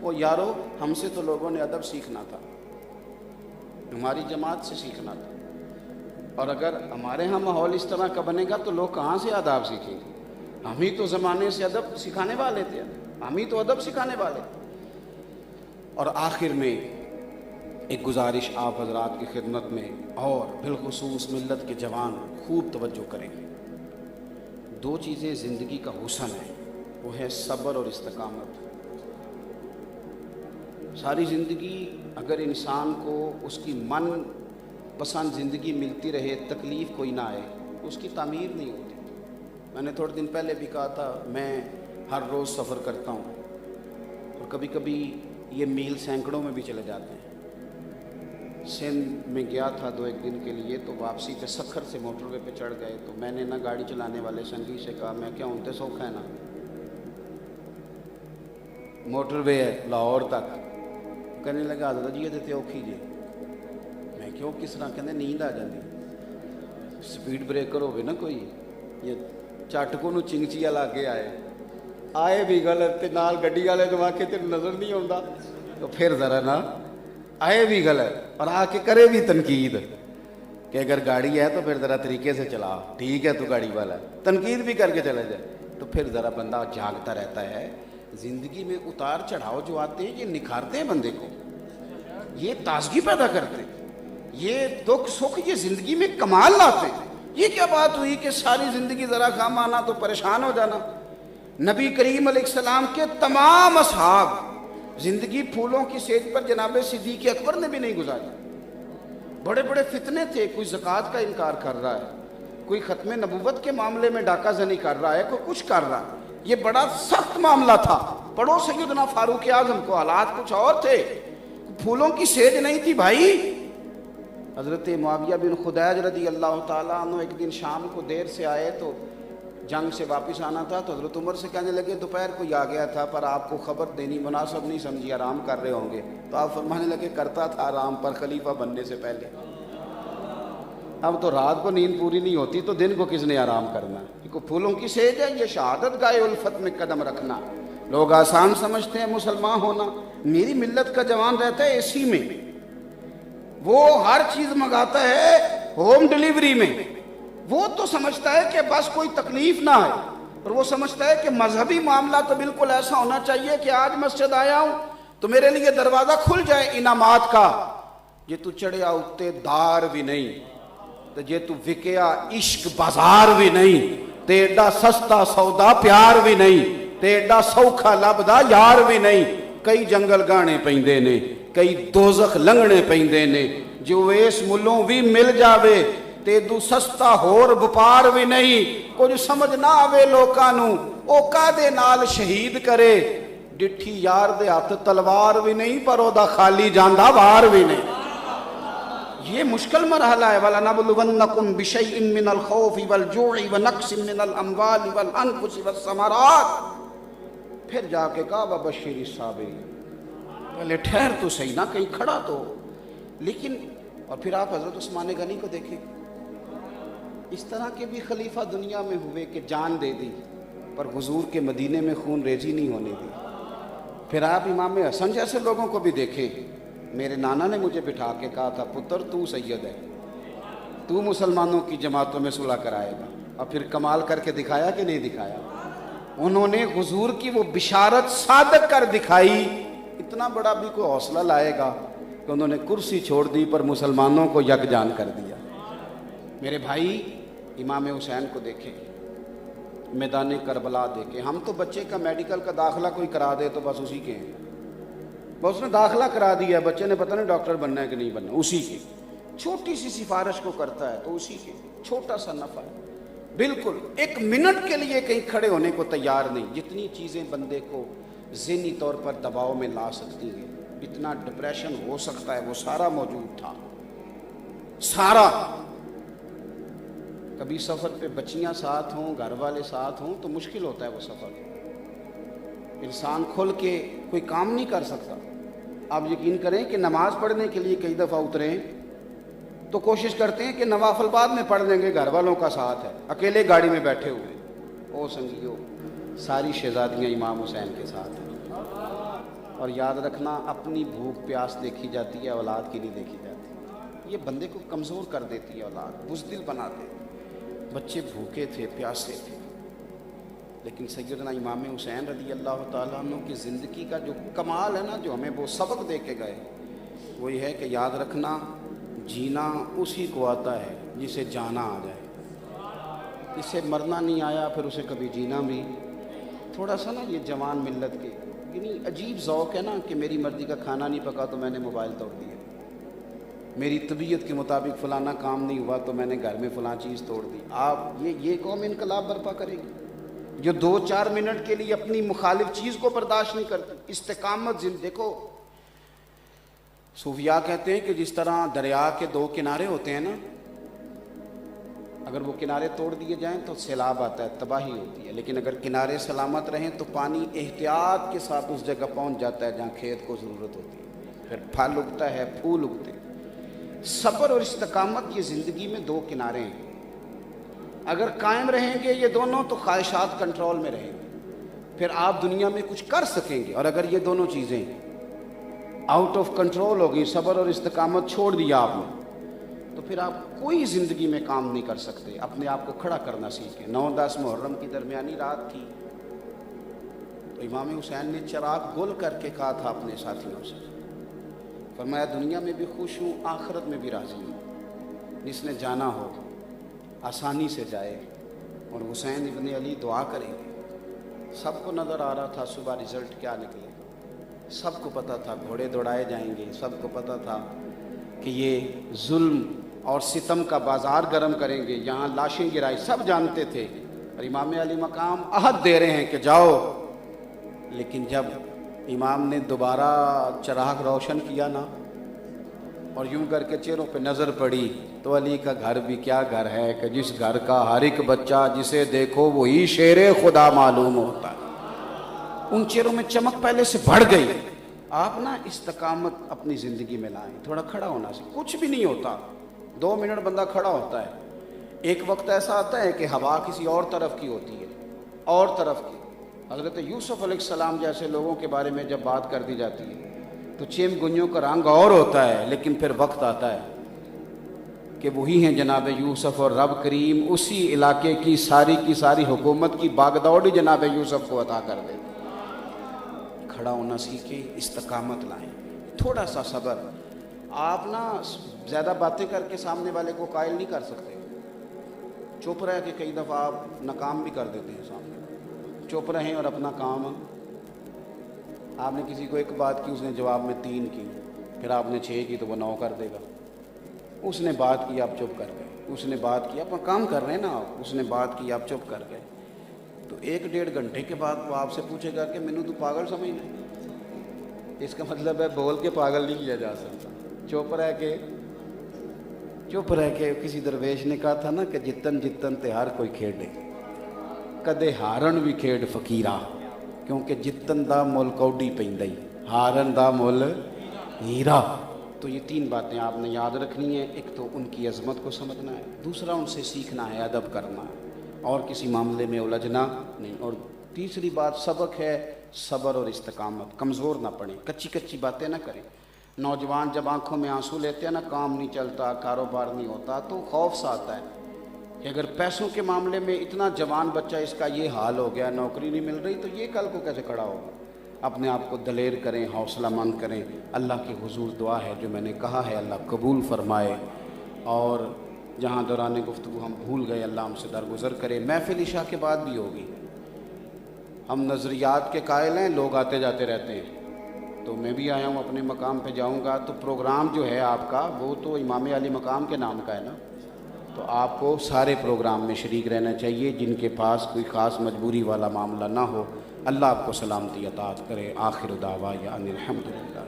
او یارو ہم سے تو لوگوں نے ادب سیکھنا تھا، ہماری جماعت سے سیکھنا تھا، اور اگر ہمارے ہاں ماحول اس طرح کا بنے گا تو لوگ کہاں سے آداب سیکھیں گے؟ ہم ہی تو زمانے سے ادب سکھانے والے تھے، ہم ہی تو ادب سکھانے والے تھے۔ اور آخر میں ایک گزارش آپ حضرات کی خدمت میں، اور بالخصوص ملت کے جوان خوب توجہ کریں، دو چیزیں زندگی کا حسن ہے، وہ ہے صبر اور استقامت۔ ساری زندگی اگر انسان کو اس کی من پسند زندگی ملتی رہے، تکلیف کوئی نہ آئے، اس کی تعمیر نہیں ہوتی۔ میں نے تھوڑے دن پہلے بھی کہا تھا، میں ہر روز سفر کرتا ہوں، اور کبھی کبھی یہ میل سینکڑوں میں بھی چلے جاتے ہیں۔ سندھ میں گیا تھا 2 دن کے لیے، تو واپسی پہ سکھر سے موٹر وے پہ چڑھ گئے، تو میں نے نہ گاڑی چلانے والے سنگی سے کہا، میں کیا انتے سوکھا ہے نا، موٹر وے ہے لاہور تک۔ کہنے لگا حضرت جی یہ تے اوکھی جی، میں کیوں کس طرح؟ کہنے نیند آ جاتی، سپیڈ بریکر ہوگی نا کوئی، یہ چٹکو نو چنگچی والا اگے آئے بھی غلط، تے نال گڈی والے تو آ کے تیرے نظر نہیں آتا، تو پھر ذرا نا آئے بھی غلط، اور آ کے کرے بھی تنقید کہ اگر گاڑی ہے تو پھر ذرا طریقے سے چلا، ٹھیک ہے تو گاڑی والا تنقید بھی کر کے چلا جائے، تو پھر ذرا بندہ جاگتا رہتا ہے۔ زندگی میں اتار چڑھاؤ جو آتے ہیں یہ نکھارتے ہیں بندے کو، یہ تازگی پیدا کرتے ہیں، یہ دکھ سکھ یہ زندگی میں کمال لاتے ہیں۔ یہ کیا بات ہوئی کہ ساری زندگی ذرا کام آنا تو پریشان ہو جانا؟ نبی کریم علیہ السلام کے تمام اصحاب زندگی پھولوں کی سیج پر جناب صدیق اکبر نے بھی نہیں گزاری۔ بڑے بڑے فتنے تھے، کوئی زکوٰۃ کا انکار کر رہا ہے، کوئی ختم نبوت کے معاملے میں ڈاکہ زنی کر رہا ہے، کوئی کچھ کر رہا ہے۔ یہ بڑا سخت معاملہ تھا۔ پڑھو سیدنا فاروق اعظم کو، حالات کچھ اور تھے، پھولوں کی سیج نہیں تھی بھائی۔ حضرت معاویہ بن خدیج رضی اللہ تعالیٰ عنہ ایک دن شام کو دیر سے آئے، تو جنگ سے واپس آنا تھا، تو حضرت عمر سے کہنے لگے دوپہر کو آ گیا تھا پر آپ کو خبر دینی مناسب نہیں سمجھی، آرام کر رہے ہوں گے، تو آپ فرمانے لگے کرتا تھا آرام پر خلیفہ بننے سے پہلے، اب تو رات کو نیند پوری نہیں ہوتی تو دن کو کس نے آرام کرنا؟ کو پھولوں کی سیج ہے یہ شہادت گائے الفت میں قدم رکھنا۔ لوگ آسان سمجھتے ہیں مسلمان ہونا۔ میری ملت کا جوان رہتا ہے اے سی میں، وہ ہر چیز منگاتا ہے ہوم ڈیلیوری میں، وہ تو سمجھتا ہے کہ بس کوئی تکلیف نہ آئے، اور وہ سمجھتا ہے کہ مذہبی معاملہ تو بالکل ایسا ہونا چاہیے کہ آج مسجد آیا ہوں تو میرے لیے دروازہ کھل جائے انعامات کا، یہ تو چڑھیا اتے دار بھی نہیں، تو یہ تو وکیا عشق بازار بھی نہیں، تے ایڈا سستا سودا پیار بھی نہیں، تے ایڈا سوکھا لبدا یار بھی نہیں۔ کئی جنگل گانے پیندے نے، کئی دوزخ لنگنے پیندے نے، جو اس ملوں بھی مل جاوے تے دو سستا ہور بپار بھی نہیں۔ کچھ سمجھ نہ آوے لوکاں نوں او کادے نال شہید کرے، ڈٹھی یار دے ہاتھ تلوار بھی نہیں پر او دا خالی جاندہ وار بھی نہیں۔ یہ مشکل مرحلہ ہے۔ وَلَنَبْلُوَنَّكُمْ بِشَيْءٍ مِّنَ الْخَوْفِ وَالْجُوعِ وَنَقْصٍ مِّنَ الْأَمْوَالِ وَالْأَنفُسِ وَالثَّمَرَاتِ۔ پھر جا کے کہا وَبَشِّرِ الصَّابِرِينَ، پہلے ٹھہر تو صحیح نہ، کہیں کھڑا تو لیکن۔ اور پھر آپ حضرت عثمان غنی کو دیکھیں، اس طرح کے بھی خلیفہ دنیا میں ہوئے کہ جان دے دی پر حضور کے مدینے میں خون ریزی نہیں ہونے دی۔ پھر آپ امام حسن جیسے لوگوں کو بھی دیکھیں۔ میرے نانا نے مجھے بٹھا کے کہا تھا پتر تو سید ہے، تو مسلمانوں کی جماعتوں میں صلح کرائے گا، اور پھر کمال کر کے دکھایا کہ نہیں دکھایا؟ انہوں نے حضور کی وہ بشارت صادق کر دکھائی۔ اتنا بڑا بھی کوئی حوصلہ لائے گا کہ انہوں نے کرسی چھوڑ دی پر مسلمانوں کو یکجان کر دیا۔ میرے بھائی امام حسین کو دیکھیں، میدان کربلا دیکھیں۔ ہم تو بچے کا میڈیکل کا داخلہ کوئی کرا دے تو بس اسی کے ہیں، بس اس نے داخلہ کرا دیا، بچے نے پتہ نہیں ڈاکٹر بننا ہے کہ نہیں بننا، اسی کے چھوٹی سی سفارش کو کرتا ہے تو اسی کے چھوٹا سا نفع ہے، بالکل ایک منٹ کے لیے کہیں کھڑے ہونے کو تیار نہیں۔ جتنی چیزیں بندے کو ذہنی طور پر دباؤ میں لا سکتی ہیں، جتنا ڈپریشن ہو سکتا ہے، وہ سارا موجود تھا، سارا۔ کبھی سفر پہ بچیاں ساتھ ہوں، گھر والے ساتھ ہوں تو مشکل ہوتا ہے وہ سفر، انسان کھل کے کوئی کام نہیں کر سکتا۔ آپ یقین کریں کہ نماز پڑھنے کے لیے کئی دفعہ اتریں تو کوشش کرتے ہیں کہ نوافل بعد میں پڑھ لیں گے، گھر والوں کا ساتھ ہے، اکیلے گاڑی میں بیٹھے ہوئے، او سنگیو ساری شہزادیاں امام حسین کے ساتھ ہیں۔ اور یاد رکھنا اپنی بھوک پیاس دیکھی جاتی ہے، اولاد کی نہیں دیکھی جاتی۔ یہ بندے کو کمزور کر دیتی ہے، اولاد بزدل بنا دے۔ بچے بھوکے تھے، پیاسے تھے، لیکن سیدنا امام حسین رضی اللہ تعالیٰ عنہ کی زندگی کا جو کمال ہے نا، جو ہمیں وہ سبق دے کے گئے، وہ یہ ہے کہ یاد رکھنا جینا اسی کو آتا ہے جسے جانا آ جائے۔ اسے مرنا نہیں آیا، پھر اسے کبھی جینا بھی۔ تھوڑا سا نا یہ جوان ملت کے یعنی عجیب ذوق ہے نا کہ میری مرضی کا کھانا نہیں پکا تو میں نے موبائل توڑ دیا، میری طبیعت کے مطابق فلانا کام نہیں ہوا تو میں نے گھر میں فلاں چیز توڑ دی۔ آپ یہ قوم انقلاب برپا کرے گی جو 2-4 منٹ کے لیے اپنی مخالف چیز کو برداشت نہیں کرتی؟ استقامت دیکھو، صوفیاء کہتے ہیں کہ جس طرح دریا کے 2 کنارے ہوتے ہیں نا، اگر وہ کنارے توڑ دیے جائیں تو سیلاب آتا ہے، تباہی ہوتی ہے، لیکن اگر کنارے سلامت رہیں تو پانی احتیاط کے ساتھ اس جگہ پہنچ جاتا ہے جہاں کھیت کو ضرورت ہوتی ہے، پھر پھل اگتا ہے، پھول اگتے ہیں۔ صبر اور استقامت یہ زندگی میں 2 کنارے ہیں، اگر قائم رہیں گے یہ دونوں تو خواہشات کنٹرول میں رہیں گے، پھر آپ دنیا میں کچھ کر سکیں گے۔ اور اگر یہ دونوں چیزیں آؤٹ آف کنٹرول ہوگی، صبر اور استقامت چھوڑ دیا آپ نے، تو پھر آپ کوئی زندگی میں کام نہیں کر سکتے۔ اپنے آپ کو کھڑا کرنا سیکھیں۔ 9-10 محرم کی درمیانی رات تھی تو امام حسین نے چراغ گل کر کے کہا تھا اپنے ساتھیوں سے، فرمایا دنیا میں بھی خوش ہوں، آخرت میں بھی راضی ہوں، جس نے جانا ہو آسانی سے جائے۔ اور حسین ابن علی دعا کریں گے۔ سب کو نظر آ رہا تھا صبح رزلٹ کیا نکلے، سب کو پتہ تھا گھوڑے دوڑائے جائیں گے، سب کو پتہ تھا کہ یہ ظلم اور ستم کا بازار گرم کریں گے، یہاں لاشیں گرائی، سب جانتے تھے۔ اور امام علی مقام عہد دے رہے ہیں کہ جاؤ، لیکن جب امام نے دوبارہ چراغ روشن کیا نا اور یوں کر کے چہروں پہ نظر پڑی تو علی کا گھر بھی کیا گھر ہے کہ جس گھر کا ہر ایک بچہ جسے دیکھو وہی شیر خدا معلوم ہوتا ہے۔ ان چہروں میں چمک پہلے سے بڑھ گئی۔ آپ نا استقامت اپنی زندگی میں لائیں، تھوڑا کھڑا ہونا سے کچھ بھی نہیں ہوتا، 2 منٹ بندہ کھڑا ہوتا ہے۔ ایک وقت ایسا آتا ہے کہ ہوا کسی اور طرف کی ہوتی ہے، اور طرف کی۔ حضرت یوسف علیہ السلام جیسے لوگوں کے بارے میں جب بات کر دی جاتی ہے تو چیم گنجوں کا رنگ اور ہوتا ہے، لیکن پھر وقت آتا ہے کہ وہی ہیں جناب یوسف، اور رب کریم اسی علاقے کی ساری حکومت کی باغ دوڑی جناب یوسف کو عطا کر دے۔ کھڑا ہونا سیکھیں، استقامت لائیں، تھوڑا سا صبر۔ آپ نا زیادہ باتیں کر کے سامنے والے کو قائل نہیں کر سکتے، چپ رہ کے کئی دفعہ آپ ناکام بھی کر دیتے ہیں سامنے۔ چپ رہیں اور اپنا کام، آپ نے کسی کو 1 بات کی، اس نے جواب میں 3 کی، پھر آپ نے 6 کی تو وہ 9 کر دے گا۔ اس نے بات کی آپ چپ کر گئے، اس نے بات کی، آپ کام کر رہے ہیں نا، اس نے بات کی آپ چپ کر گئے، تو 1-1.5 گھنٹے کے بعد وہ آپ سے پوچھے گا کہ مینوں تو پاگل سمجھنا۔ اس کا مطلب ہے بول کے پاگل نہیں کیا جا سکتا، چپ رہ کے کسی درویش نے کہا تھا نا کہ جتن جتن تے ہر کوئی کھیڈے، کدے ہارن بھی کھیڈ فقیرا، کیونکہ جتن دا مول کوڈی پیندا ہی، ہارن دا مول ہیرا۔ تو یہ 3 باتیں آپ نے یاد رکھنی ہیں۔ ایک تو ان کی عظمت کو سمجھنا ہے، دوسرا ان سے سیکھنا ہے، ادب کرنا ہے، اور کسی معاملے میں الجھنا نہیں، اور تیسری بات سبق ہے صبر اور استقامت۔ کمزور نہ پڑیں، کچی باتیں نہ کریں۔ نوجوان جب آنکھوں میں آنسو لیتے ہیں نا، کام نہیں چلتا، کاروبار نہیں ہوتا، تو خوف سا آتا ہے کہ اگر پیسوں کے معاملے میں اتنا جوان بچہ اس کا یہ حال ہو گیا، نوکری نہیں مل رہی، تو یہ کل کو کیسے کھڑا ہوگا۔ اپنے آپ کو دلیر کریں، حوصلہ مند کریں۔ اللہ کی حضور دعا ہے جو میں نے کہا ہے اللہ قبول فرمائے، اور جہاں دوران گفتگو ہم بھول گئے اللہ ہم سے درگزر کرے۔ محفل عشاء کے بعد بھی ہوگی، ہم نظریات کے قائل ہیں، لوگ آتے جاتے رہتے ہیں، تو میں بھی آیا ہوں، اپنے مقام پہ جاؤں گا، تو پروگرام جو ہے آپ کا وہ تو امام علی مقام کے نام کا ہے نا، تو آپ کو سارے پروگرام میں شریک رہنا چاہیے۔ جن کے پاس کوئی خاص مجبوری والا معاملہ نہ ہو، اللہ آپ کو سلامتی عطا کرے۔ آخر دعوانا ان الحمدللہ۔